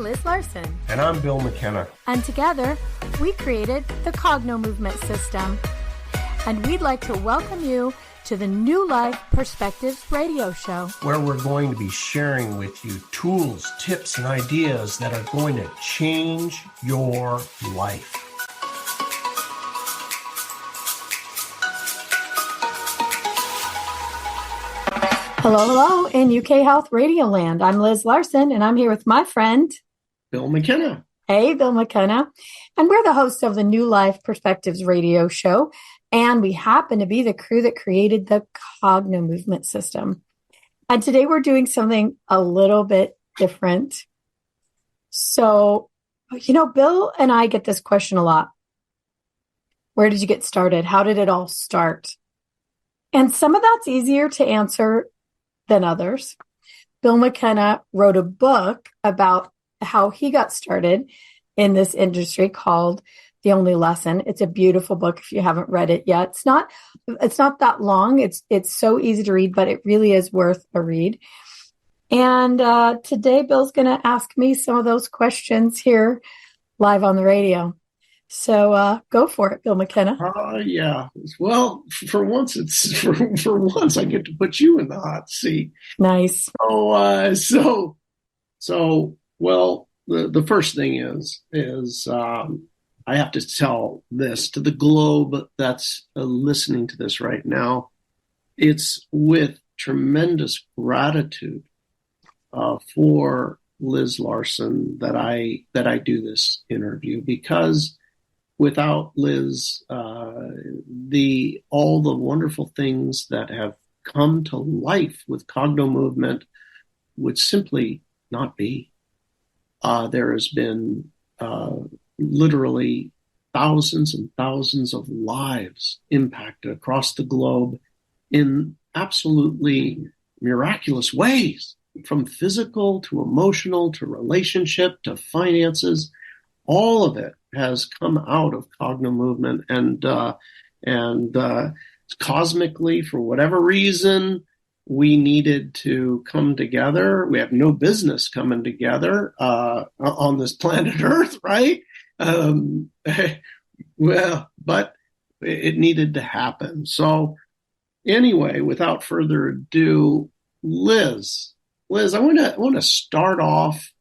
Liz Larson. And I'm Bill McKenna. And together, we created the Cogno Movement System. And we'd like to welcome you to the New Life Perspectives radio show, where we're going to be sharing with you tools, tips, and ideas that are going to change your life. Hello in UK Health Radio Land. I'm Liz Larson, and I'm here with my friend, Bill McKenna. Hey, Bill McKenna. And we're the hosts of the New Life Perspectives radio show. And we happen to be the crew that created the Cogno Movement System. And today we're doing something a little bit different. So, Bill and I get this question a lot. Where did you get started? How did it all start? And some of that's easier to answer than others. Bill McKenna wrote a book about how he got started in this industry called The Only Lesson. It's a beautiful book if you haven't read it yet. It's not that long. It's so easy to read, but it really is worth a read. And today Bill's going to ask me some of those questions here live on the radio. So go for it, Bill McKenna. Yeah. Well, for once for once I get to put you in the hot seat. Nice. Well, the first thing is I have to tell this to the globe that's listening to this right now. It's with tremendous gratitude for Liz Larson that I do this interview, because without Liz, all the wonderful things that have come to life with Cogno Movement would simply not be. There has been literally thousands and thousands of lives impacted across the globe in absolutely miraculous ways, from physical to emotional to relationship to finances. All of it has come out of Cogno Movement, and cosmically, for whatever reason, we needed to come together. We have no business coming together on this planet Earth, right? But it needed to happen. So anyway, without further ado, Liz, I want to start off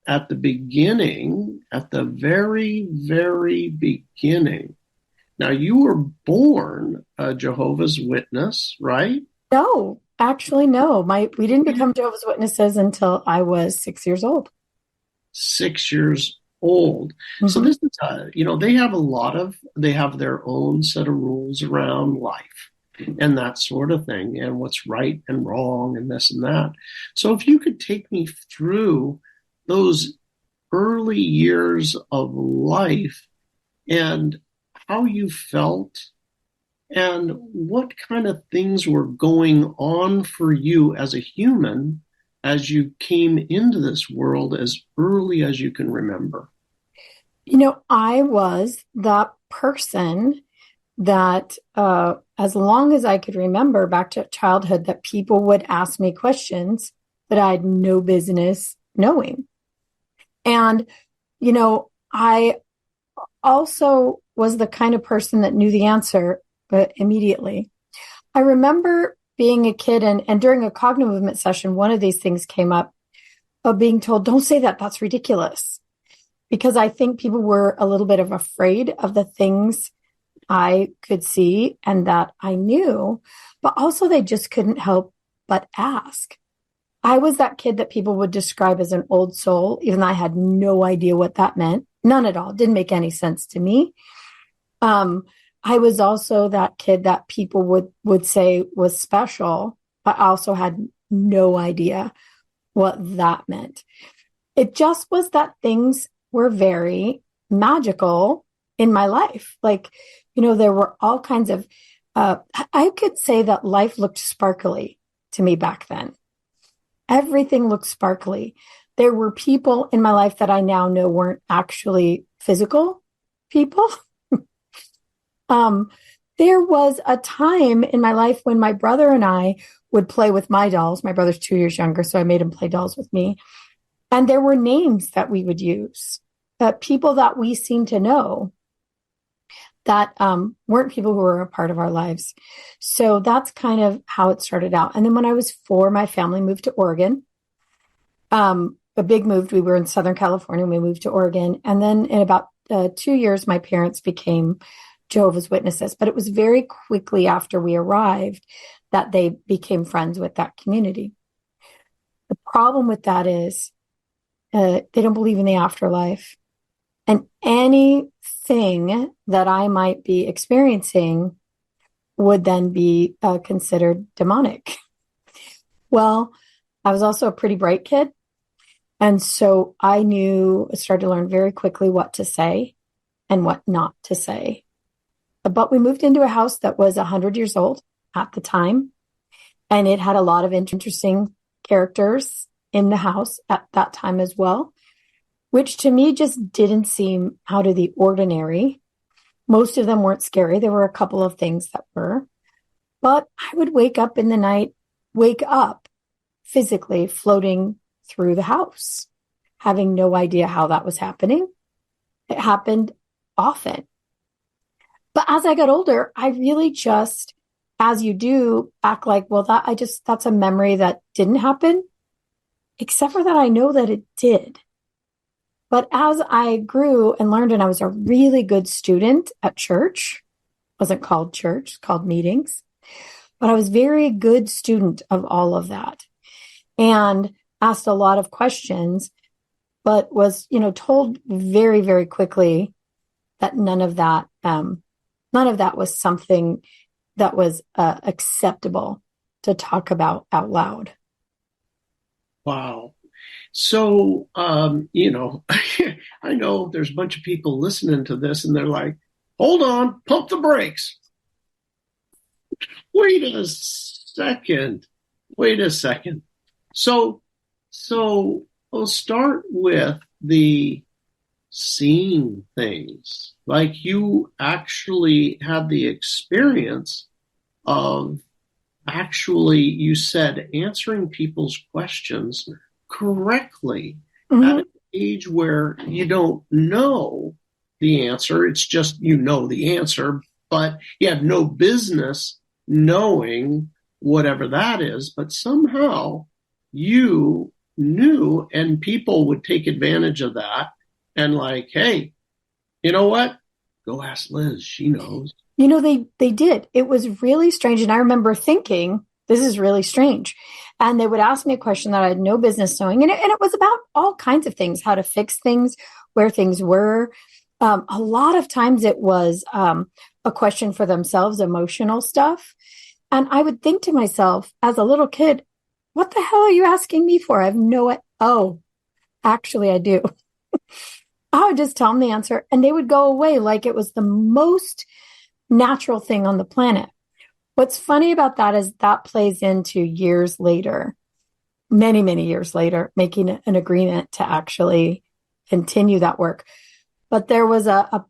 at the beginning, at the very, very beginning. Now, you were born a Jehovah's Witness, right? No, actually, no. We didn't become Jehovah's Witnesses until I was 6 years old. 6 years old. Mm-hmm. So this is, they have their own set of rules around life and that sort of thing, and what's right and wrong and this and that. So if you could take me through those early years of life and how you felt and what kind of things were going on for you as a human as you came into this world as early as you can remember. I was that person that as long as I could remember back to childhood, that people would ask me questions that I had no business knowing. And, I also was the kind of person that knew the answer immediately. I remember being a kid and during a Cogno Movement session, one of these things came up of being told, don't say that, that's ridiculous. Because I think people were a little bit afraid of the things I could see and that I knew, but also they just couldn't help but ask. I was that kid that people would describe as an old soul, even though I had no idea what that meant. None at all. Didn't make any sense to me. I was also that kid that people would say was special, but I also had no idea what that meant. It just was that things were very magical in my life. Like, there were all kinds of, I could say that life looked sparkly to me back then. Everything looked sparkly. There were people in my life that I now know weren't actually physical people. There was a time in my life when my brother and I would play with my dolls. My brother's 2 years younger, so I made him play dolls with me. And there were names that we would use, people that we seemed to know that weren't people who were a part of our lives. So that's kind of how it started out. And then when I was 4, my family moved to Oregon. A big move. We were in Southern California and we moved to Oregon. And then in about 2 years, my parents became Jehovah's Witnesses. But it was very quickly after we arrived that they became friends with that community. The problem with that is they don't believe in the afterlife. And anything that I might be experiencing would then be considered demonic. Well, I was also a pretty bright kid. And so I started to learn very quickly what to say and what not to say. But we moved into a house that was 100 years old at the time. And it had a lot of interesting characters in the house at that time as well, which to me just didn't seem out of the ordinary. Most of them weren't scary. There were a couple of things that were. But I would wake up in the night, wake up physically floating through the house, having no idea how that was happening. It happened often. But as I got older, I really just, as you do, act like, well, that's a memory that didn't happen, except for that I know that it did. But as I grew and learned, and I was a really good student at church, wasn't called church, called meetings, but I was a very good student of all of that and asked a lot of questions, but was, told very, very quickly that none of that was something that was acceptable to talk about out loud. Wow. So, I know there's a bunch of people listening to this and they're like, hold on, pump the brakes. Wait a second. So we'll start with the seeing things. Like you actually had the experience of you said, answering people's questions correctly at an age where you don't know the answer. It's just, the answer, but you have no business knowing whatever that is. But somehow you knew, and people would take advantage of that and like, hey, you know what? Go ask Liz. She knows. They did. It was really strange. And I remember thinking, this is really strange. And they would ask me a question that I had no business knowing. And it was about all kinds of things, how to fix things, where things were. A lot of times it was a question for themselves, emotional stuff. And I would think to myself as a little kid, what the hell are you asking me for? I have no, oh, actually I do. I would just tell them the answer and they would go away like it was the most natural thing on the planet. What's funny about that is that plays into years later, many, many years later, making an agreement to actually continue that work. But there was a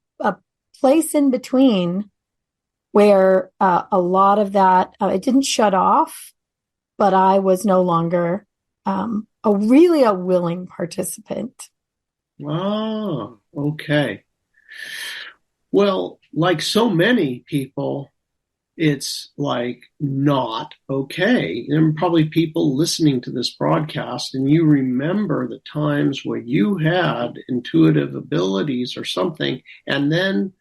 place in between where a lot of that, it didn't shut off, but I was no longer a willing participant. Oh, okay. Well, like so many people, it's like not okay. And probably people listening to this broadcast and you remember the times where you had intuitive abilities or something, and then,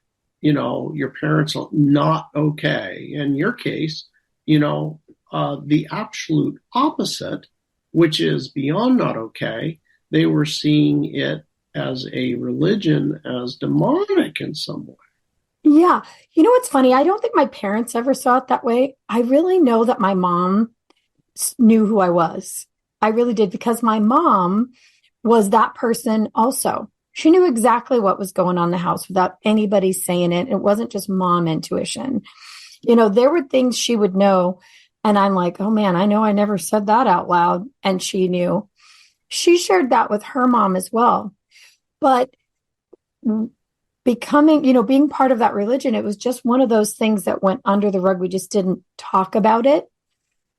your parents are not okay. In your case, the absolute opposite, which is beyond not okay. They were seeing it as a religion, as demonic in some way. Yeah. What's funny? I don't think my parents ever saw it that way. I really know that my mom knew who I was. I really did, because my mom was that person also. She knew exactly what was going on in the house without anybody saying it. It wasn't just mom intuition. There were things she would know. And I'm like, oh man, I know I never said that out loud. And she knew. She shared that with her mom as well. But being part of that religion, it was just one of those things that went under the rug. We just didn't talk about it,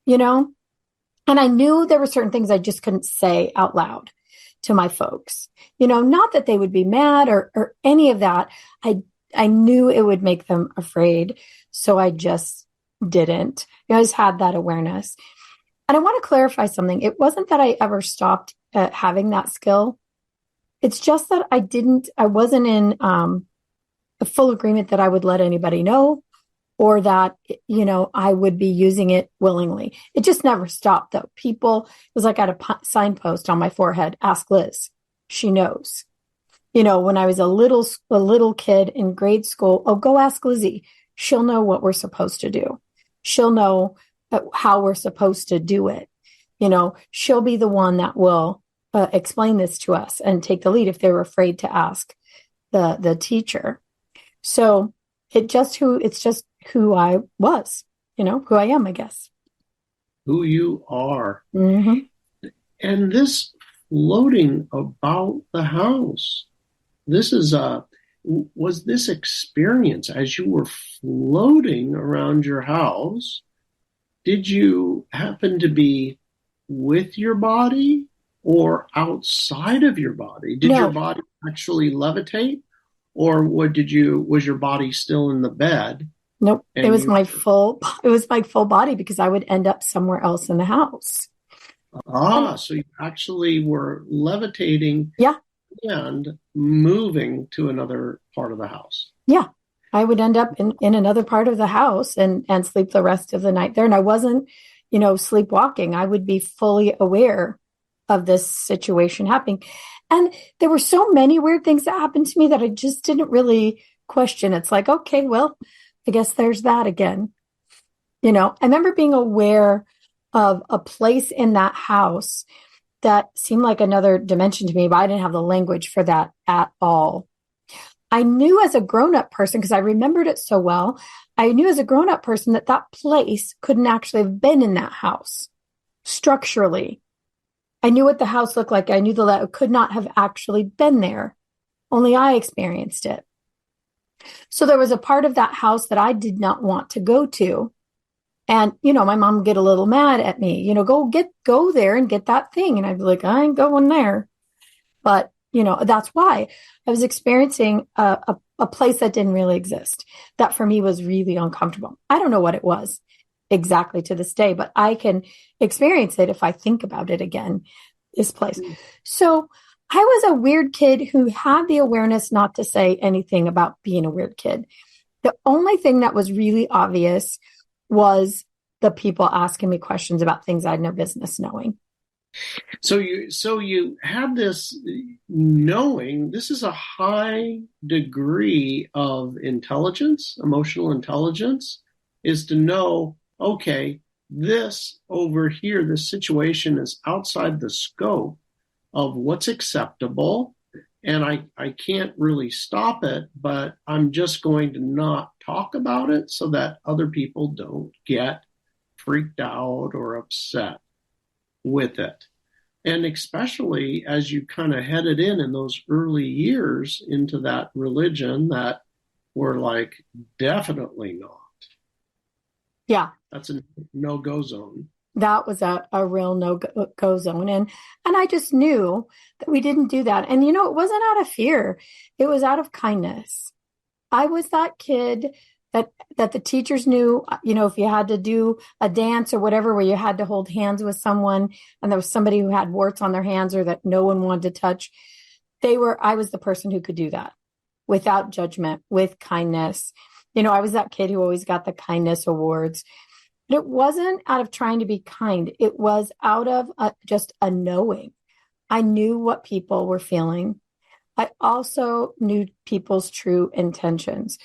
And I knew there were certain things I just couldn't say out loud. to my folks. Not that they would be mad or any of that. I knew it would make them afraid. So I just didn't. I just had that awareness. And I want to clarify something. It wasn't that I ever stopped having that skill. It's just that I wasn't in a full agreement that I would let anybody know or that, I would be using it willingly. It just never stopped though. It was like I had a signpost on my forehead, ask Liz. She knows. When I was a little kid in grade school, oh, go ask Lizzie. She'll know what we're supposed to do. She'll know how we're supposed to do it. She'll be the one that will explain this to us and take the lead if they were afraid to ask the teacher. So it's just who I was, who I am, I guess. Who you are. Mm-hmm. And this floating about the house, was this experience as you were floating around your house, did you happen to be with your body or outside of your body? Did your body actually levitate? Or was your body still in the bed? Nope. It was my full body because I would end up somewhere else in the house. So you actually were levitating, yeah, and moving to another part of the house. Yeah. I would end up in another part of the house and sleep the rest of the night there. And I wasn't, sleepwalking. I would be fully aware of this situation happening. And there were so many weird things that happened to me that I just didn't really question. It's like, okay, well, I guess there's that again. I remember being aware of a place in that house that seemed like another dimension to me, but I didn't have the language for that at all. I knew as a grown-up person, because I remembered it so well, I knew as a grown-up person that place couldn't actually have been in that house structurally. I knew what the house looked like. I knew that it could not have actually been there. Only I experienced it. So there was a part of that house that I did not want to go to. And, my mom would get a little mad at me, go there and get that thing. And I'd be like, I ain't going there. But, that's why I was experiencing a place that didn't really exist. That for me was really uncomfortable. I don't know what it was exactly to this day, but I can experience it if I think about it again, this place. So I was a weird kid who had the awareness not to say anything about being a weird kid. The only thing that was really obvious was the people asking me questions about things I had no business knowing. So you had this knowing. This is a high degree of intelligence, emotional intelligence, is to know, okay, this over here, this situation is outside the scope of what's acceptable, and I can't really stop it, but I'm just going to not talk about it so that other people don't get freaked out or upset with it. And especially as you kind of headed in those early years into that religion that were like, definitely not. Yeah. That's a no-go zone. That was a real no-go zone. And I just knew that we didn't do that. And, it wasn't out of fear. It was out of kindness. I was that kid that the teachers knew, if you had to do a dance or whatever, where you had to hold hands with someone and there was somebody who had warts on their hands or that no one wanted to touch, I was the person who could do that without judgment, with kindness. I was that kid who always got the kindness awards. But it wasn't out of trying to be kind. It was out of just a knowing. I knew what people were feeling. I also knew people's true intentions.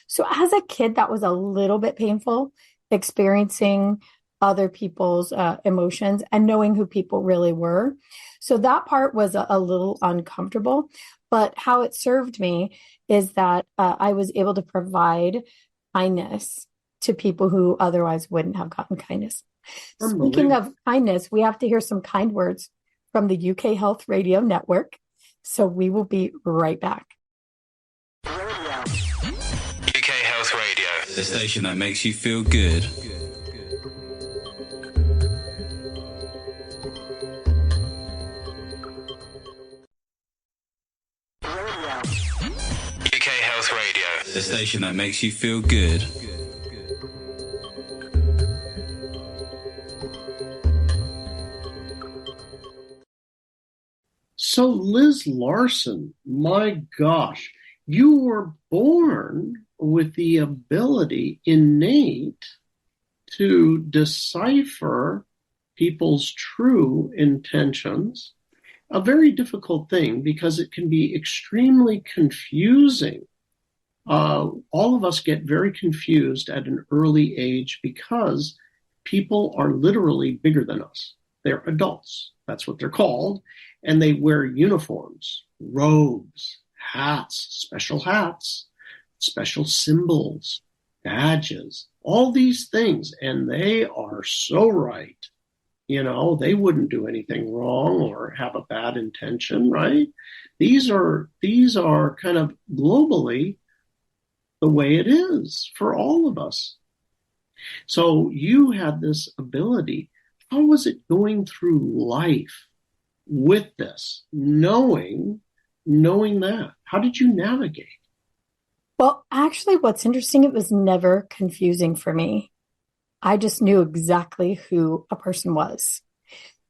So as a kid, that was a little bit painful, experiencing other people's emotions and knowing who people really were. So that part was a little uncomfortable. But how it served me is that I was able to provide kindness to people who otherwise wouldn't have gotten kindness. Speaking of kindness, we have to hear some kind words from the UK Health Radio Network. So we will be right back. UK Health Radio, the station that makes you feel good. station that makes you feel good. So, Liz Larson, my gosh, you were born with the ability innate to decipher people's true intentions. A very difficult thing because it can be extremely confusing. All of us get very confused at an early age because people are literally bigger than us. They're adults. That's what they're called. And they wear uniforms, robes, hats, special symbols, badges, all these things. And they are so right. You know, they wouldn't do anything wrong or have a bad intention, right? These are kind of globally the way it is for all of us. So you had this ability. How was it going through life with this, knowing that? How did you navigate? Well, actually, what's interesting, it was never confusing for me. I just knew exactly who a person was,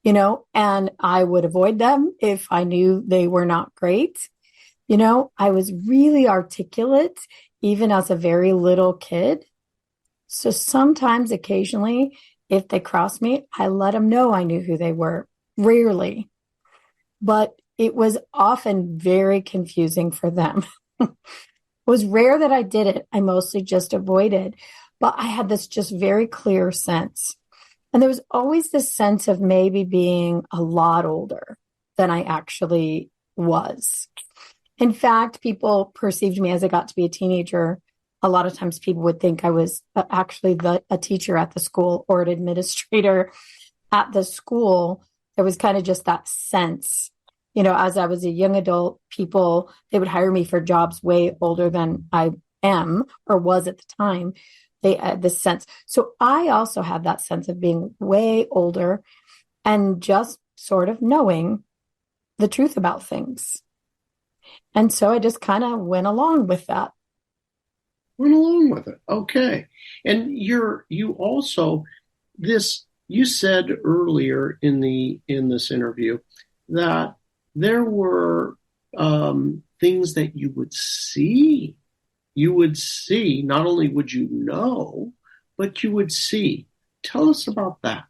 and I would avoid them if I knew they were not great. I was really articulate, even as a very little kid. So sometimes, occasionally, if they crossed me, I let them know I knew who they were. Rarely. But it was often very confusing for them. It was rare that I did it. I mostly just avoided. But I had this just very clear sense. And there was always this sense of maybe being a lot older than I actually was. In fact, people perceived me as I got to be a teenager. A lot of times people would think I was actually a teacher at the school or an administrator at the school. There was kind of just that sense. As I was a young adult, they would hire me for jobs way older than I am or was at the time. They had this sense. So I also had that sense of being way older and just sort of knowing the truth about things. And so I just kind of went along with that. Went along with it. Okay. And you said earlier in this interview that there were things that you would see. You would see, not only would you know, but you would see. Tell us about that.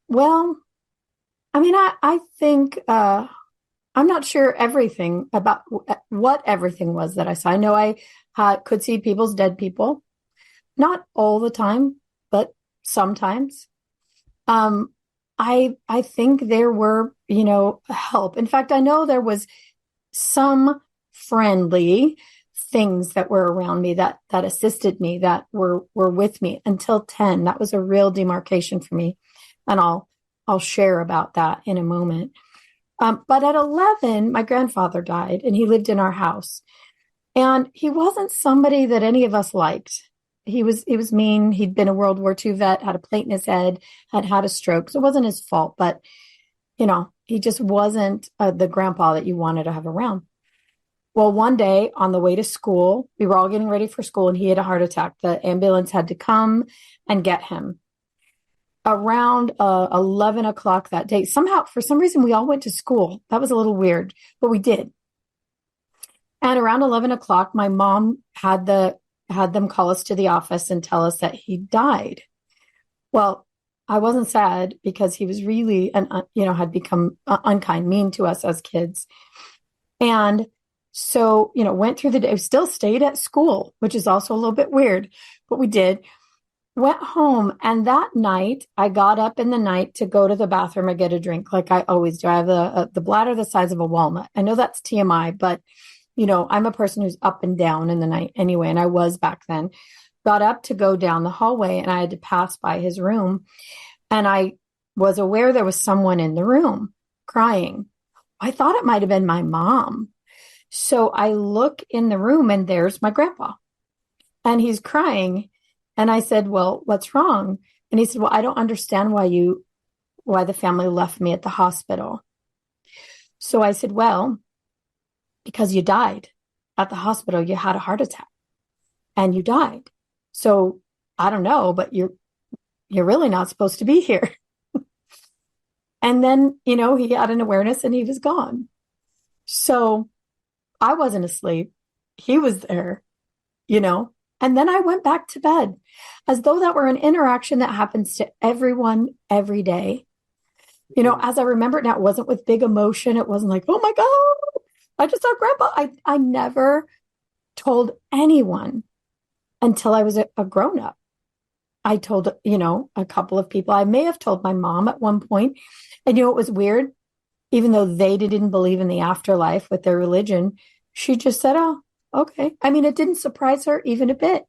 Well, I mean, I think I'm not sure everything about what everything was that I saw. I know I could see dead people, not all the time, but sometimes. I think there were, help. In fact, I know there was some friendly things that were around me that assisted me, that were with me until 10. That was a real demarcation for me. And I'll share about that in a moment. But at 11, my grandfather died and he lived in our house. And he wasn't somebody that any of us liked. He was mean. He'd been a World War II vet, had a plate in his head, had a stroke. So it wasn't his fault, but he just wasn't the grandpa that you wanted to have around. Well, one day on the way to school, we were all getting ready for school and he had a heart attack. The ambulance had to come and get him. Around 11 o'clock that day, somehow, for some reason, we all went to school. That was a little weird, but we did. And around 11 o'clock, my mom had them call us to the office and tell us that he died. Well, I wasn't sad because he was really, had become unkind, mean to us as kids. And so, went through the day, still stayed at school, which is also a little bit weird, but we did. Went home, and that night, I got up in the night to go to the bathroom and get a drink like I always do. I have the bladder the size of a walnut. I know that's TMI, but, I'm a person who's up and down in the night anyway, and I was back then. Got up to go down the hallway, and I had to pass by his room, and I was aware there was someone in the room crying. I thought it might have been my mom. So I look in the room, and there's my grandpa, and he's crying. And I said, well, what's wrong? And he said, well, I don't understand why the family left me at the hospital. So I said, well, because you died. at the hospital, you had a heart attack and you died. So I don't know, but you're really not supposed to be here. And then, he had an awareness and he was gone. So I wasn't asleep. He was there, and then I went back to bed as though that were an interaction that happens to everyone every day. As I remember it now, it wasn't with big emotion. It wasn't like, oh my God, I just saw Grandpa. I never told anyone until I was a grown-up. I told, a couple of people. I may have told my mom at one point. And it was weird. Even though they didn't believe in the afterlife with their religion, she just said, oh, okay. I mean, it didn't surprise her even a bit.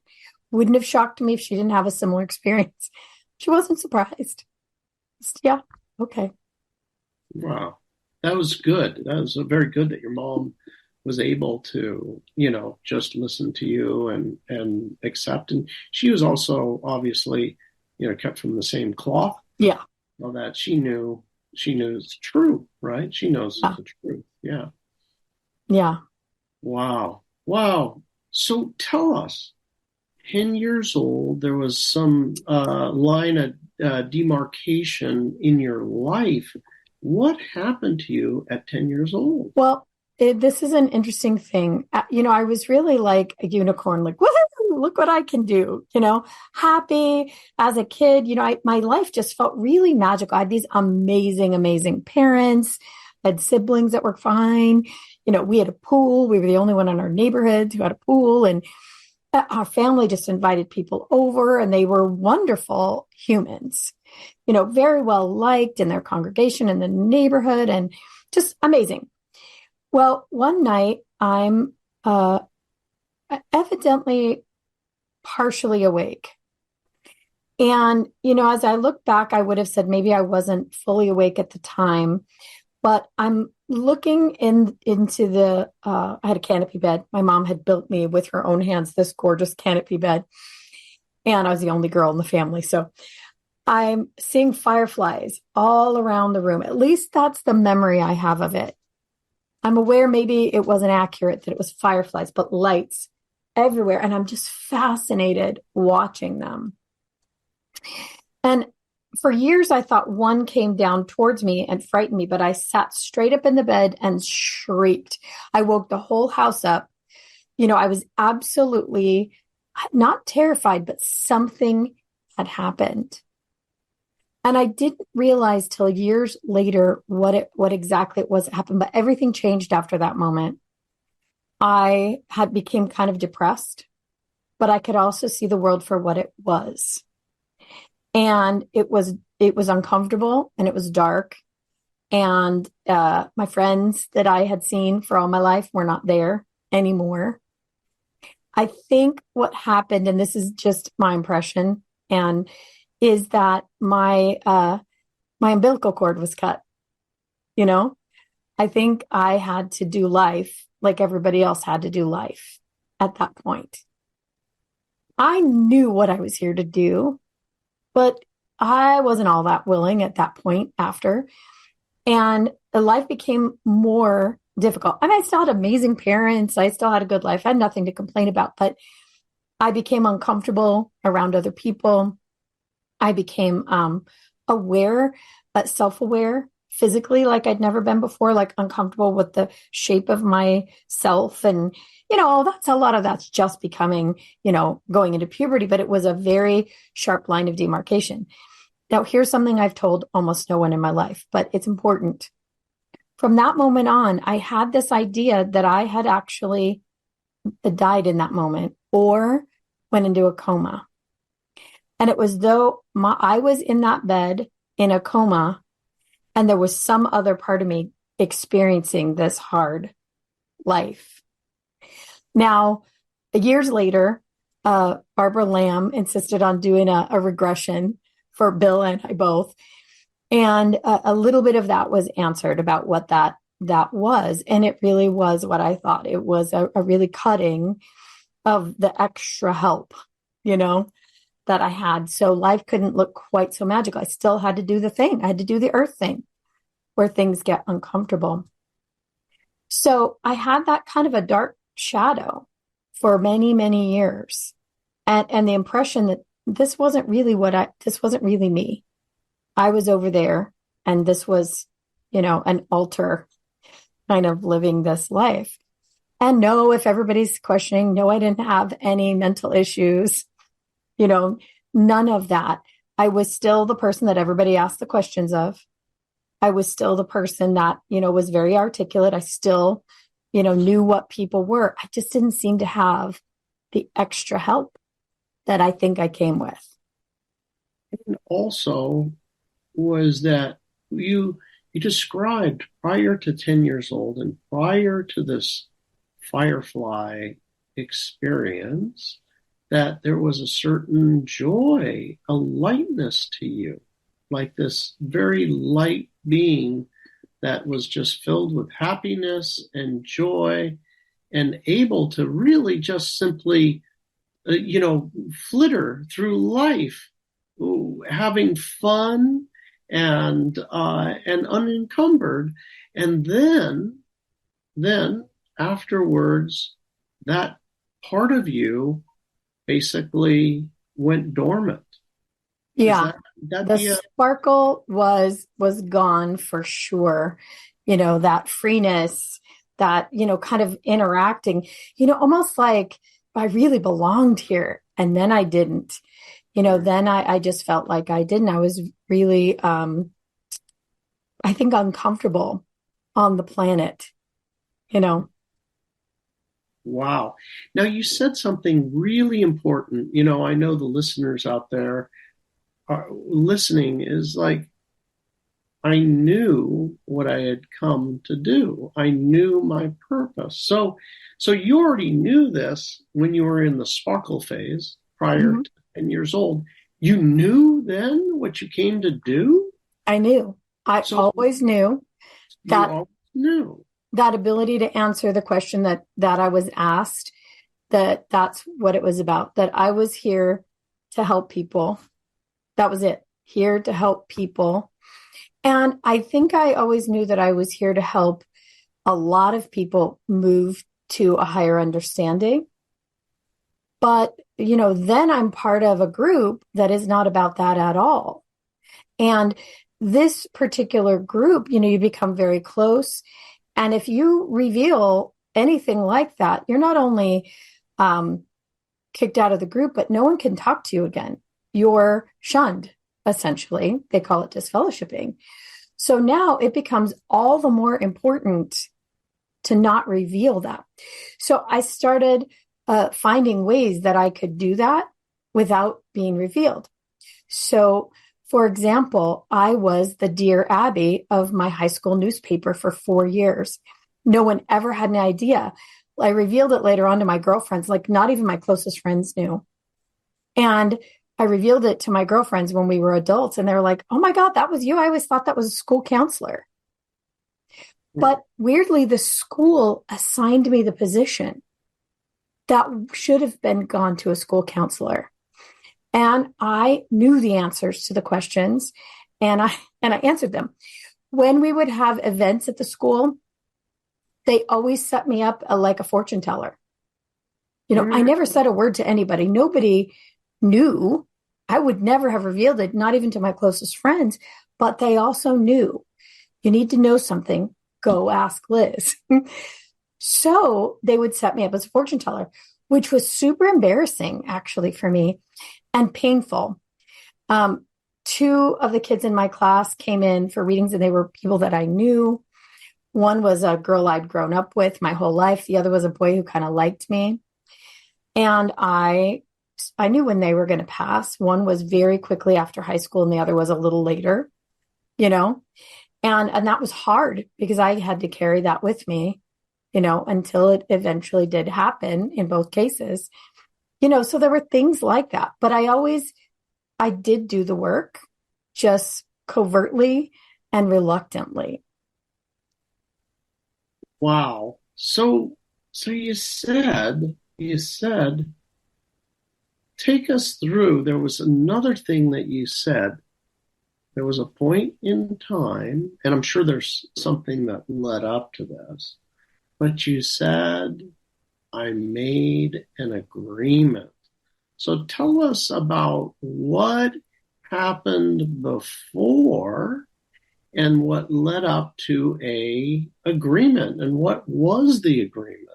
Wouldn't have shocked me if she didn't have a similar experience. She wasn't surprised. Just, yeah, okay. Wow. That was good. That was very good that your mom was able to, just listen to you and accept. And she was also obviously, cut from the same cloth. Yeah. Well, that she knew it's true, right? She knows it's the truth. Yeah. Yeah. Wow. So tell us, 10 years old, there was some line of demarcation in your life. What happened to you at 10 years old? Well, this is an interesting thing. I was really like a unicorn, like, woohoo, look what I can do, happy as a kid. My life just felt really magical. I had these amazing, amazing parents. I had siblings that were fine. We had a pool. We were the only one in our neighborhood who had a pool. And our family just invited people over, and they were wonderful humans, very well liked in their congregation in the neighborhood, and just amazing. Well, one night I'm evidently partially awake. And, as I look back, I would have said maybe I wasn't fully awake at the time, but I'm looking into the, I had a canopy bed. My mom had built me with her own hands this gorgeous canopy bed. And I was the only girl in the family. So I'm seeing fireflies all around the room. At least that's the memory I have of it. I'm aware maybe it wasn't accurate that it was fireflies, but lights everywhere. And I'm just fascinated watching them. And for years, I thought one came down towards me and frightened me, but I sat straight up in the bed and shrieked. I woke the whole house up. I was absolutely not terrified, but something had happened. And I didn't realize till years later what exactly it was that happened, but everything changed after that moment. I became kind of depressed, but I could also see the world for what it was. And it was uncomfortable and it was dark. And my friends that I had seen for all my life were not there anymore. I think what happened, and this is just my impression, and is that my umbilical cord was cut. I think I had to do life like everybody else had to do life at that point. I knew what I was here to do, but I wasn't all that willing at that point after. And life became more difficult. I mean, I still had amazing parents. I still had a good life. I had nothing to complain about, but I became uncomfortable around other people. I became aware, self-aware physically, like I'd never been before, like uncomfortable with the shape of myself. And, that's a lot of that's just becoming, going into puberty, but it was a very sharp line of demarcation. Now, here's something I've told almost no one in my life, but it's important. From that moment on, I had this idea that I had actually died in that moment or went into a coma. And it was though I was in that bed in a coma, and there was some other part of me experiencing this hard life. Now, years later, Barbara Lamb insisted on doing a regression for Bill and I both. And a little bit of that was answered about what that was. And it really was what I thought. It was a really cutting of the extra help, that I had. So life couldn't look quite so magical. I still had to do the thing. I had to do the earth thing where things get uncomfortable. So I had that kind of a dark shadow for many, many years. And the impression that this wasn't really this wasn't really me. I was over there and this was, an alter kind of living this life. And no, if everybody's questioning, no, I didn't have any mental issues, none of that. I was still the person that everybody asked the questions of. I was still the person that, was very articulate. I still, knew what people were. I just didn't seem to have the extra help that I think I came with. And also was that you described prior to 10 years old and prior to this firefly experience that there was a certain joy, a lightness to you, like this very light being that was just filled with happiness and joy and able to really just simply, flitter through life, having fun and unencumbered. And then afterwards, that part of you basically went dormant. Yeah. The sparkle was gone for sure. That freeness, that, kind of interacting, almost like I really belonged here and then I didn't. Then I just felt like I didn't. I was really, I think, uncomfortable on the planet, Wow. Now, you said something really important. I know the listeners out there are listening is like, I knew what I had come to do. I knew my purpose. So you already knew this when you were in the sparkle phase prior to 10 years old. You knew then what you came to do? I knew. I always knew that. You always knew. That ability to answer the question that I was asked, that's what it was about, that I was here to help people. That was it. Here to help people. And I think I always knew that I was here to help a lot of people move to a higher understanding. But, then I'm part of a group that is not about that at all. And this particular group, you become very close. And if you reveal anything like that, you're not only kicked out of the group, but no one can talk to you again. You're shunned, essentially. They call it disfellowshipping. So now it becomes all the more important to not reveal that. So I started finding ways that I could do that without being revealed. So, for example, I was the Dear Abby of my high school newspaper for 4 years. No one ever had an idea. I revealed it later on to my girlfriends, like not even my closest friends knew. And I revealed it to my girlfriends when we were adults, and they were like, "Oh my God, that was you. I always thought that was a school counselor." But weirdly, the school assigned me the position that should have been gone to a school counselor. And I knew the answers to the questions, and I answered them. When we would have events at the school, they always set me up like a fortune teller. I never said a word to anybody. Nobody knew. I would never have revealed it, not even to my closest friends, but they also knew. You need to know something, go ask Liz. So they would set me up as a fortune teller, which was super embarrassing, actually, for me, and painful. 2 of the kids in my class came in for readings, and they were people that I knew. One was a girl I'd grown up with my whole life. The other was a boy who kind of liked me. And I knew when they were going to pass. One was very quickly after high school, and the other was a little later, and that was hard because I had to carry that with me, until it eventually did happen in both cases. So there were things like that, but I did do the work, just covertly and reluctantly. Wow. So you said, take us through. There was another thing that you said. There was a point in time, and I'm sure there's something that led up to this, but you said, I made an agreement. So tell us about what happened before and what led up to a agreement, and what was the agreement?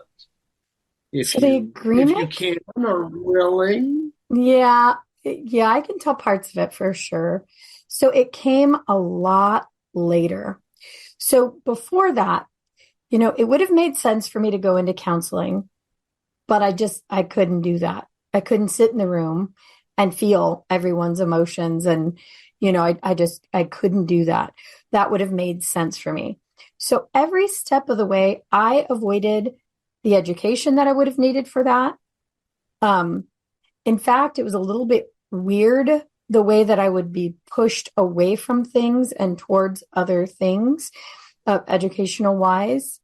So the If you agreement, can or willing. yeah, yeah, I can tell parts of it for sure. So it came a lot later. So before that, it would have made sense for me to go into counseling, but I couldn't do that. I couldn't sit in the room and feel everyone's emotions. And, I couldn't do that. That would have made sense for me. So every step of the way, I avoided the education that I would have needed for that. In fact, it was a little bit weird the way that I would be pushed away from things and towards other things, educational wise.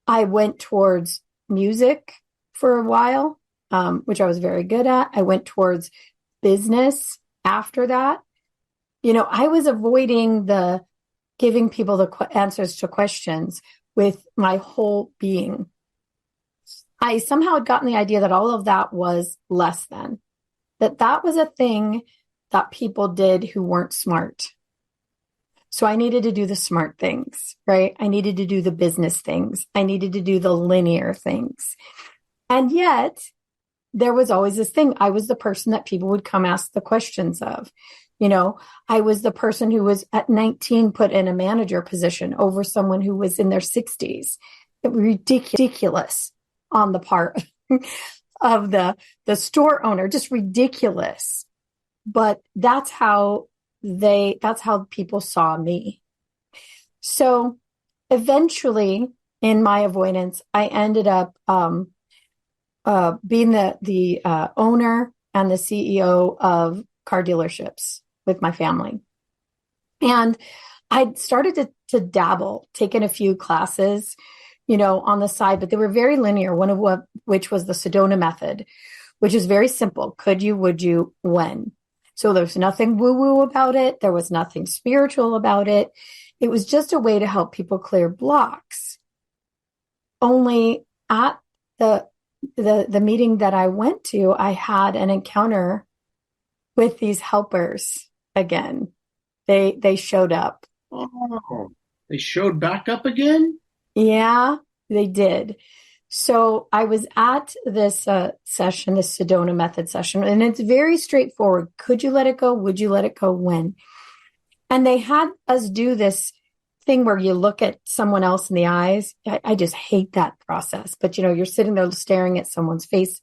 I went towards music for a while, which I was very good at. I went towards business after that. I was avoiding the giving people the answers to questions with my whole being. I somehow had gotten the idea that all of that was less than, that was a thing that people did who weren't smart. So I needed to do the smart things, right? I needed to do the business things. I needed to do the linear things. And yet there was always this thing. I was the person that people would come ask the questions of. I was the person who was at 19 put in a manager position over someone who was in their 60s. It was ridiculous on the part of the store owner, just ridiculous. But that's how people saw me. So eventually in my avoidance, I ended up being the owner and the CEO of car dealerships with my family. And I'd started to dabble, taken a few classes, on the side, but they were very linear, which was the Sedona method, which is very simple. Could you, would you, when? So there's nothing woo-woo about it. There was nothing spiritual about it. It was just a way to help people clear blocks. Only at the meeting that I went to, I had an encounter with these helpers again. They showed up. Oh, they showed back up again? Yeah, they did. So I was at this session, this Sedona method session, and it's very straightforward. Could you let it go? Would you let it go? When? And they had us do this thing where you look at someone else in the eyes. I just hate that process. But, you're sitting there staring at someone's face.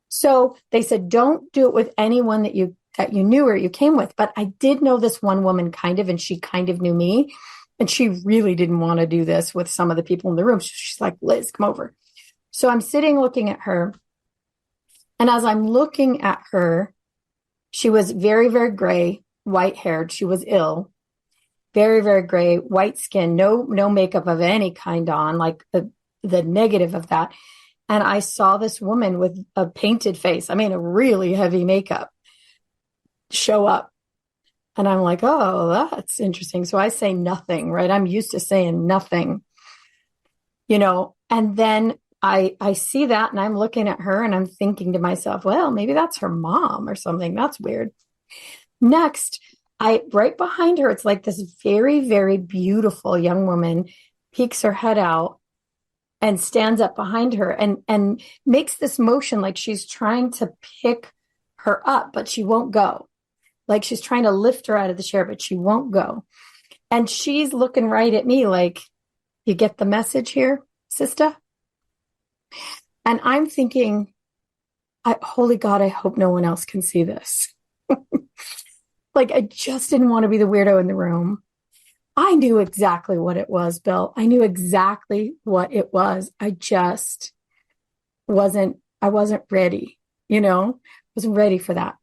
So they said, don't do it with anyone that you knew or you came with. But I did know this one woman kind of, and she kind of knew me. And she really didn't want to do this with some of the people in the room. She's like, Liz, come over. So I'm sitting looking at her. And as I'm looking at her, she was very, very gray, white haired. She was ill, very, very gray, white skin, no makeup of any kind on, like the negative of that. And I saw this woman with a painted face, a really heavy makeup, show up. And I'm like, oh, that's interesting. So I say nothing, right? I'm used to saying nothing, and then I see that and I'm looking at her and I'm thinking to myself, well, maybe that's her mom or something. That's weird. Next, right behind her, it's like this very, very beautiful young woman peeks her head out and stands up behind her and makes this motion like she's trying to pick her up, but she won't go. Like she's trying to lift her out of the chair, but she won't go. And she's looking right at me like, you get the message here, sister? And I'm thinking, holy God, I hope no one else can see this. Like, I just didn't want to be the weirdo in the room. I knew exactly what it was, Bill. I knew exactly what it was. I just wasn't ready, wasn't ready for that.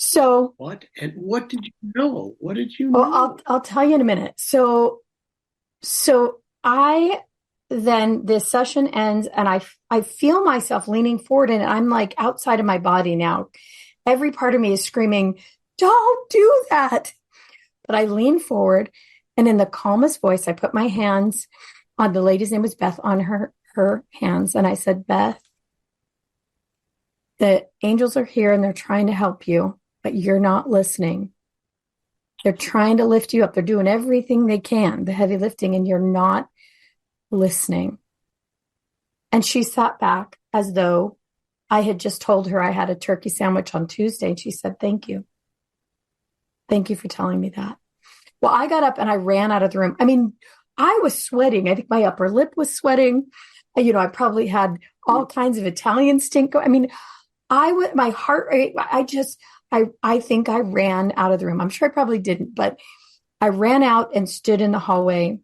So what? And what did you know? What did you know? Well, I'll tell you in a minute. So then this session ends and I feel myself leaning forward and I'm like outside of my body now. Every part of me is screaming, don't do that. But I lean forward and in the calmest voice, I put my hands on the lady's name was Beth on her her hands and I said, Beth, the angels are here and they're trying to help you, but you're not listening. They're trying to lift you up. They're doing everything they can, the heavy lifting, and you're not listening. And she sat back as though I had just told her I had a turkey sandwich on Tuesday. And she said, thank you. Thank you for telling me that. Well, I got up and I ran out of the room. I mean, I was sweating. I think my upper lip was sweating. I probably had all kinds of Italian stink. I mean, my heart rate, I think I ran out of the room. I'm sure I probably didn't, but I ran out and stood in the hallway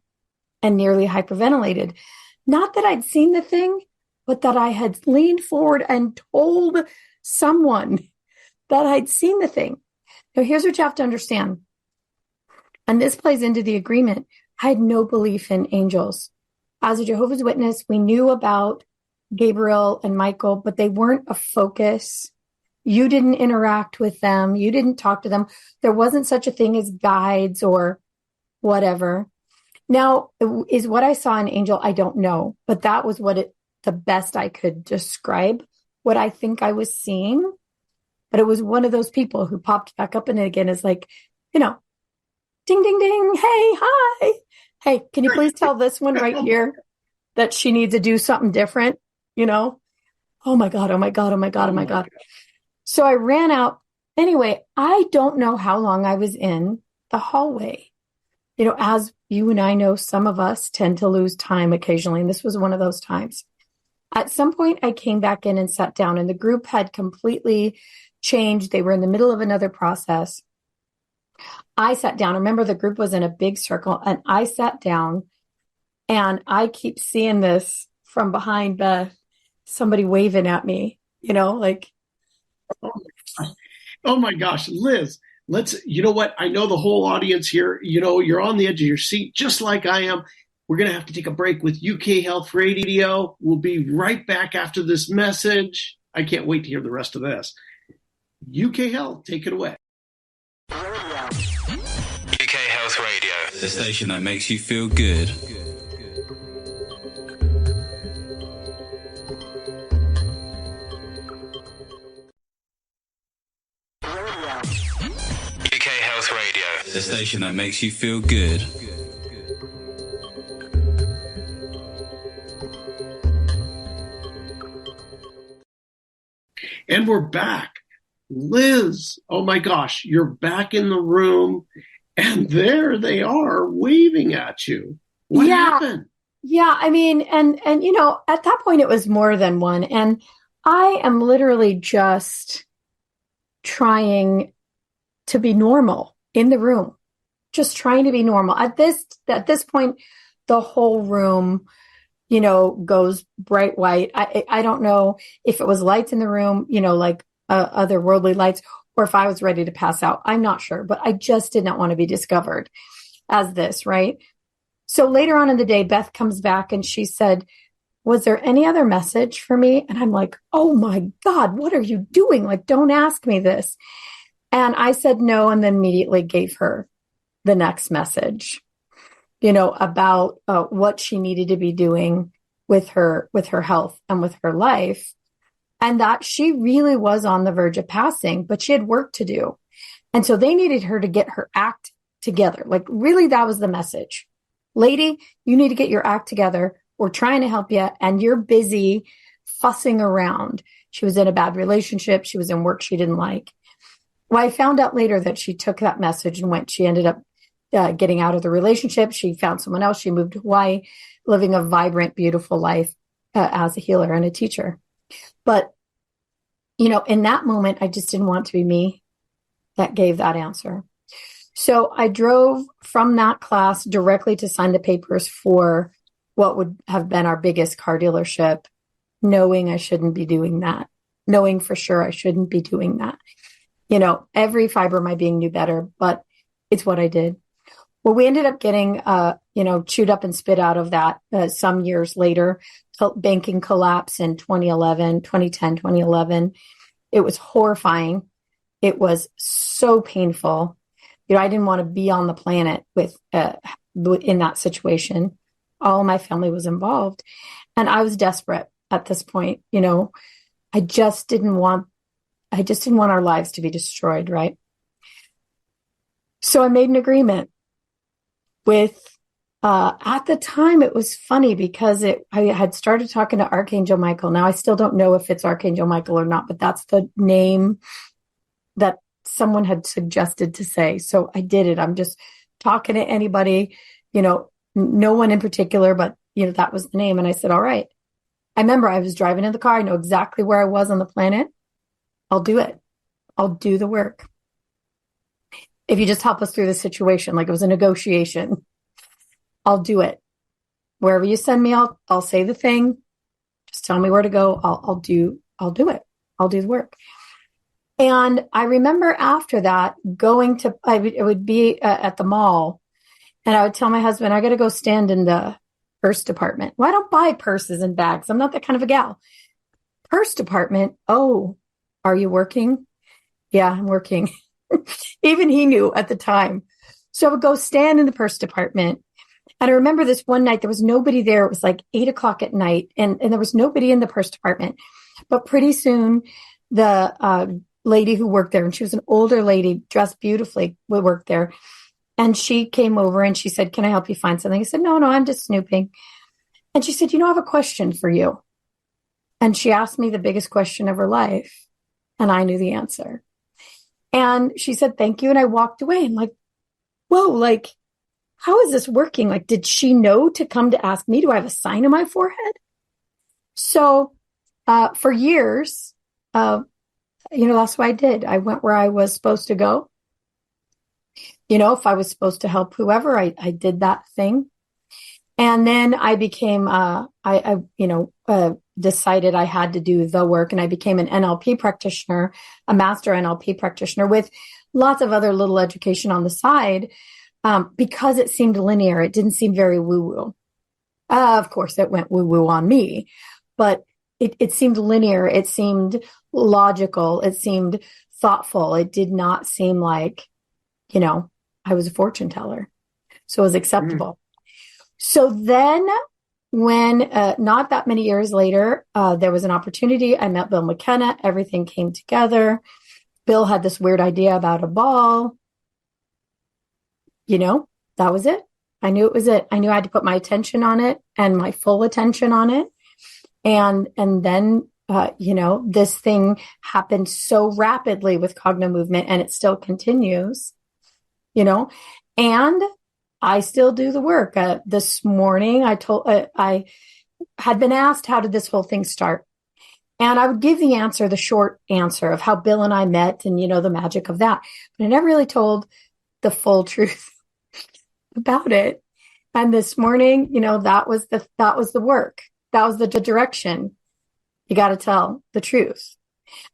and nearly hyperventilated. Not that I'd seen the thing, but that I had leaned forward and told someone that I'd seen the thing. Now, here's what you have to understand. And this plays into the agreement. I had no belief in angels. As a Jehovah's Witness, we knew about Gabriel and Michael, but they weren't a focus. You didn't interact with them. You didn't talk to them. There wasn't such a thing as guides or whatever. Now, is what I saw an angel? I don't know, but that was the best I could describe what I think I was seeing. But it was one of those people who popped back up and again is like, ding, ding, ding. Hey, hi. Hey, can you please tell this one right here that she needs to do something different? Oh my God, oh my God, oh my God, oh my God. So I ran out. Anyway, I don't know how long I was in the hallway. As you and I know, some of us tend to lose time occasionally. And this was one of those times. At some point, I came back in and sat down, and the group had completely changed. They were in the middle of another process. I sat down. Remember, the group was in a big circle, and I sat down, and I keep seeing this from behind Beth, somebody waving at me, like. Oh my gosh, Liz, you know what? I know the whole audience here, you're on the edge of your seat, just like I am. We're going to have to take a break with UK Health Radio. We'll be right back after this message. I can't wait to hear the rest of this. UK Health, take it away. UK Health Radio, the station that makes you feel good. UK Health Radio, the station that makes you feel good. And we're back. Liz, oh my gosh, you're back in the room, and there they are waving at you. What happened? Yeah, I mean, and at that point it was more than one. And I am literally just trying to be normal in the room, just trying to be normal. At this point, the whole room, goes bright white. I don't know if it was lights in the room, like otherworldly lights, or if I was ready to pass out. I'm not sure, but I just did not want to be discovered as this, right? So later on in the day, Beth comes back and she said, was there any other message for me? And I'm like, oh my God, what are you doing? Like, don't ask me this. And I said no, and then immediately gave her the next message, about what she needed to be doing with her health and with her life. And that she really was on the verge of passing, but she had work to do. And so they needed her to get her act together. Like, really, that was the message. Lady, you need to get your act together. We're trying to help you, and you're busy fussing around. She was in a bad relationship. She was in work she didn't like. Well, I found out later that she took that message and went. She ended up getting out of the relationship. She found someone else. She moved to Hawaii, living a vibrant, beautiful life as a healer and a teacher. But, in that moment, I just didn't want to be me that gave that answer. So I drove from that class directly to sign the papers for what would have been our biggest car dealership, knowing I shouldn't be doing that, knowing for sure I shouldn't be doing that. Every fiber of my being knew better, but it's what I did. Well, we ended up getting, chewed up and spit out of that some years later. Banking collapse in 2010, 2011. It was horrifying. It was so painful. I didn't want to be on the planet in that situation. All of my family was involved. And I was desperate at this point. I just didn't want our lives to be destroyed, right? So I made an agreement with, at the time, it was funny because I had started talking to Archangel Michael. Now, I still don't know if it's Archangel Michael or not, but that's the name that someone had suggested to say. So I did it. I'm just talking to anybody, no one in particular, but, that was the name. And I said, all right. I remember I was driving in the car. I know exactly where I was on the planet. I'll do it. I'll do the work. If you just help us through the situation, like it was a negotiation, I'll do it. Wherever you send me, I'll say the thing. Just tell me where to go. I'll do it. I'll do the work. And I remember after that it would be at the mall, and I would tell my husband, I got to go stand in the purse department. Well, I don't buy purses and bags. I'm not that kind of a gal. Purse department. Oh, are you working? Yeah, I'm working. Even he knew at the time. So I would go stand in the purse department. And I remember this one night, there was nobody there. It was like 8:00 at night, and there was nobody in the purse department. But pretty soon, the lady who worked there, and she was an older lady, dressed beautifully, would work there. And she came over and she said, can I help you find something? I said, no, I'm just snooping. And she said, I have a question for you. And she asked me the biggest question of her life. And I knew the answer. And she said, thank you. And I walked away. I'm like, whoa, like, how is this working? Like, did she know to come to ask me? Do I have a sign on my forehead? So for years, that's what I did. I went where I was supposed to go. If I was supposed to help whoever, I did that thing. And then I became, decided I had to do the work, and I became an NLP practitioner, a master NLP practitioner with lots of other little education on the side, because it seemed linear. It didn't seem very woo-woo. Of course, it went woo-woo on me, but it seemed linear. It seemed logical. It seemed thoughtful. It did not seem like, I was a fortune teller. So it was acceptable. So then when, not that many years later, there was an opportunity. I met Bill McKenna. Everything came together. Bill had this weird idea about a ball. That was it. I knew it was it. I knew I had to put my attention on it and my full attention on it. And then, this thing happened so rapidly with Cogna Movement, and it still continues, and I still do the work. This morning, I had been asked, how did this whole thing start? And I would give the short answer of how Bill and I met and, the magic of that. But I never really told the full truth about it. And this morning, that was the work. That was the direction. You got to tell the truth.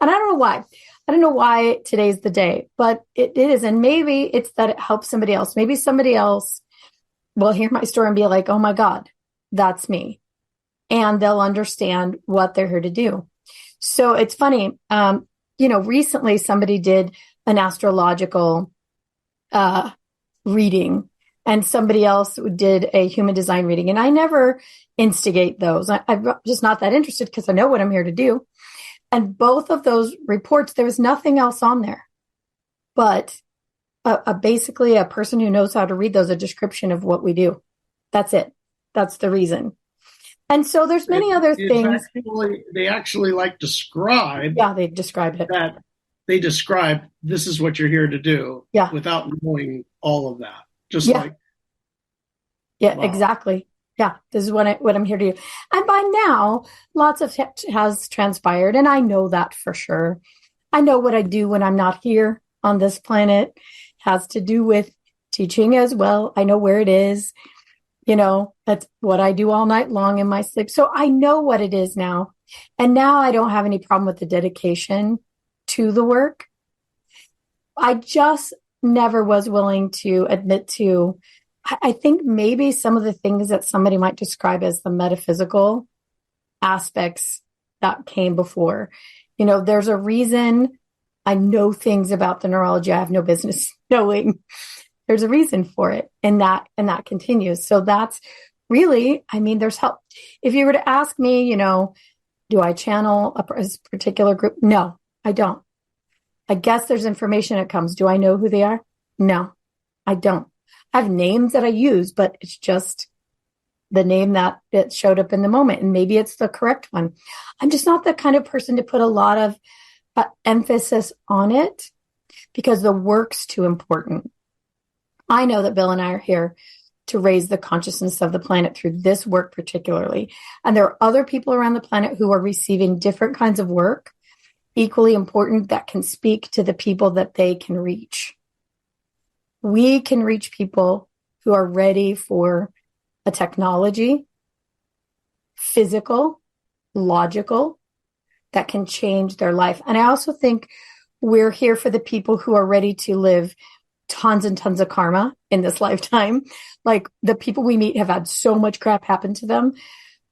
And I don't know why. I don't know why today's the day, but it is. And maybe it's that it helps somebody else. Maybe somebody else will hear my story and be like, oh my God, that's me. And they'll understand what they're here to do. So it's funny. Recently somebody did an astrological reading, and somebody else did a human design reading. And I never instigate those. I'm just not that interested because I know what I'm here to do. And both of those reports, there was nothing else on there, but basically a person who knows how to read those, a description of what we do. That's it. That's the reason. And so there's many other things. They actually describe. Yeah, they described it. That they describe, this is what you're here to do. Yeah. Without knowing all of that. Yeah, wow. Exactly. Yeah, this is what I'm here to do. And by now, lots of has transpired, and I know that for sure. I know what I do when I'm not here on this planet. It has to do with teaching as well. I know where it is. That's what I do all night long in my sleep. So I know what it is now. And now I don't have any problem with the dedication to the work. I just never was willing to admit to, I think maybe some of the things that somebody might describe as the metaphysical aspects that came before. There's a reason I know things about the neurology I have no business knowing. There's a reason for it, and that continues. So that's really. I mean, there's help. If you were to ask me, do I channel a particular group? No, I don't. I guess there's information that comes. Do I know who they are? No, I don't. I have names that I use, but it's just the name that it showed up in the moment. And maybe it's the correct one. I'm just not the kind of person to put a lot of emphasis on it because the work's too important. I know that Bill and I are here to raise the consciousness of the planet through this work particularly. And there are other people around the planet who are receiving different kinds of work, equally important, that can speak to the people that they can reach. We can reach people who are ready for a technology, physical, logical, that can change their life. And I also think we're here for the people who are ready to live tons and tons of karma in this lifetime. Like the people we meet have had so much crap happen to them.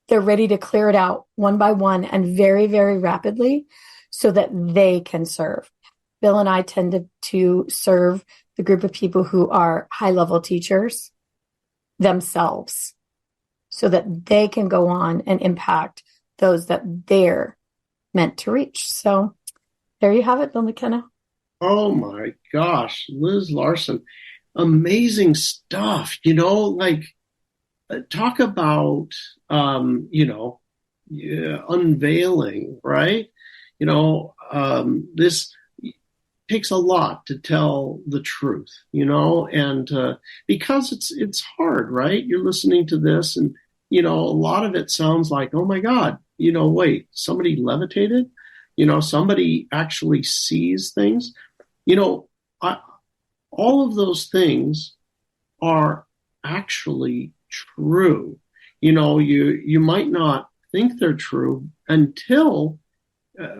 They're ready to clear it out one by one and very, very rapidly so that they can serve. Bill and I tend to serve the group of people who are high-level teachers themselves so that they can go on and impact those that they're meant to reach. So there you have it, Bill McKenna. Oh my gosh, Liz Larson, amazing stuff. Talk about, unveiling, right? This takes a lot to tell the truth, and because it's hard, right? You're listening to this and, a lot of it sounds like, oh my God, wait, somebody levitated, somebody actually sees things. All of those things are actually true. You might not think they're true until,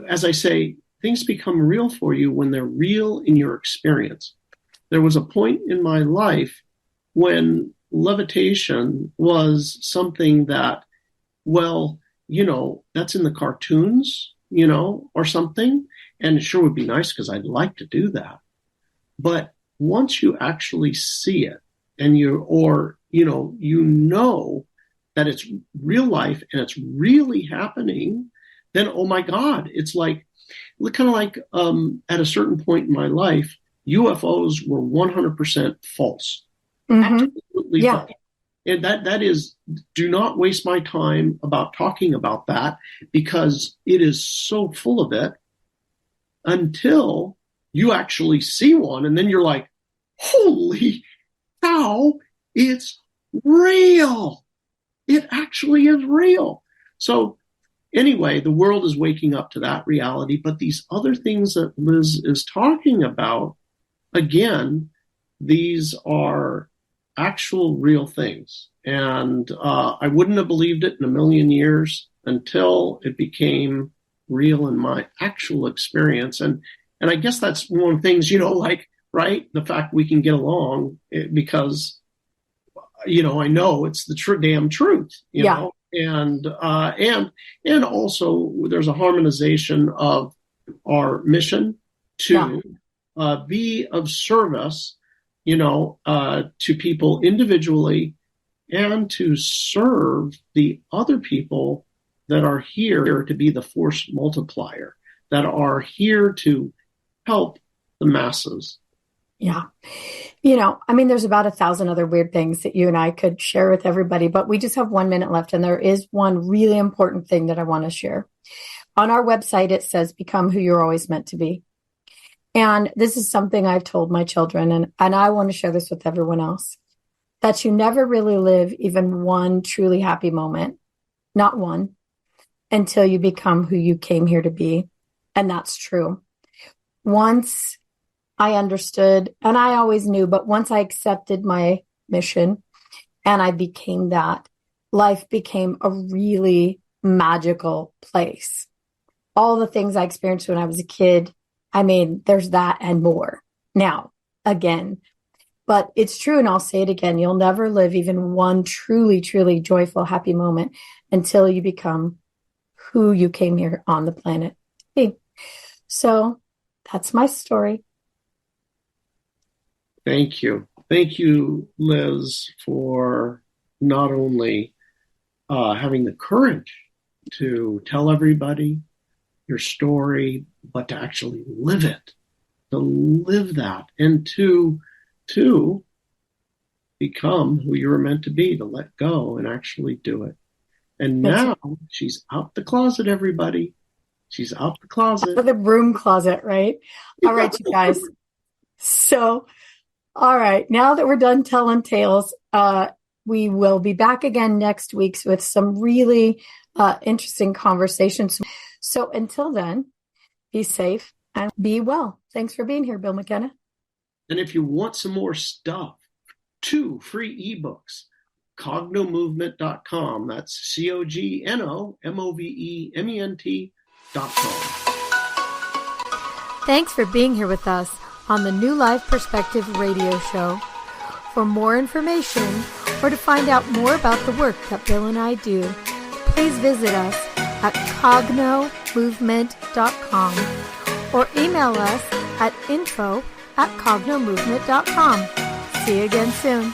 as I say, things become real for you when they're real in your experience. There was a point in my life when levitation was something that, that's in the cartoons, or something. And it sure would be nice because I'd like to do that. But once you actually see it and that it's real life and it's really happening, then, oh my God, it's like, kind of like at a certain point in my life, UFOs were 100% false. Mm-hmm. Absolutely false. And that is, do not waste my time about talking about that because it is so full of it until you actually see one. And then you're like, holy cow, it's real. It actually is real. So anyway, the world is waking up to that reality. But these other things that Liz is talking about, again, these are actual real things. And I wouldn't have believed it in a million years until it became real in my actual experience. And I guess that's one of the things, right? The fact we can get along because, I know it's the damn truth, you know? And also there's a harmonization of our mission to be of service, to people individually and to serve the other people that are here to be the force multiplier, that are here to help the masses. Yeah. There's about 1,000 other weird things that you and I could share with everybody, but we just have 1 minute left. And there is one really important thing that I want to share. On our website, it says, become who you're always meant to be. And this is something I've told my children, and I want to share this with everyone else, that you never really live even one truly happy moment, not one, until you become who you came here to be. And that's true. Once I understood, and I always knew, but once I accepted my mission and I became that, life became a really magical place. All the things I experienced when I was a kid, there's that and more now, again. But it's true, and I'll say it again, you'll never live even one truly, truly joyful, happy moment until you become who you came here on the planet to be. So that's my story. Thank you. Thank you, Liz, for not only having the courage to tell everybody your story, but to actually live it, to live that, and to become who you were meant to be, to let go and actually do it. And now she's out the closet, everybody. She's out the closet. The broom closet, right? All right, you guys. So, all right, now that we're done telling tales, we will be back again next week with some really interesting conversations. So until then, be safe and be well. Thanks for being here, Bill McKenna. And if you want some more stuff, 2 free ebooks, cognomovement.com. That's cognomovement.com. Thanks for being here with us on the New Life Perspective radio show. For more information or to find out more about the work that Bill and I do, please visit us at cognomovement.com or email us at info@cognomovement.com. See you again soon.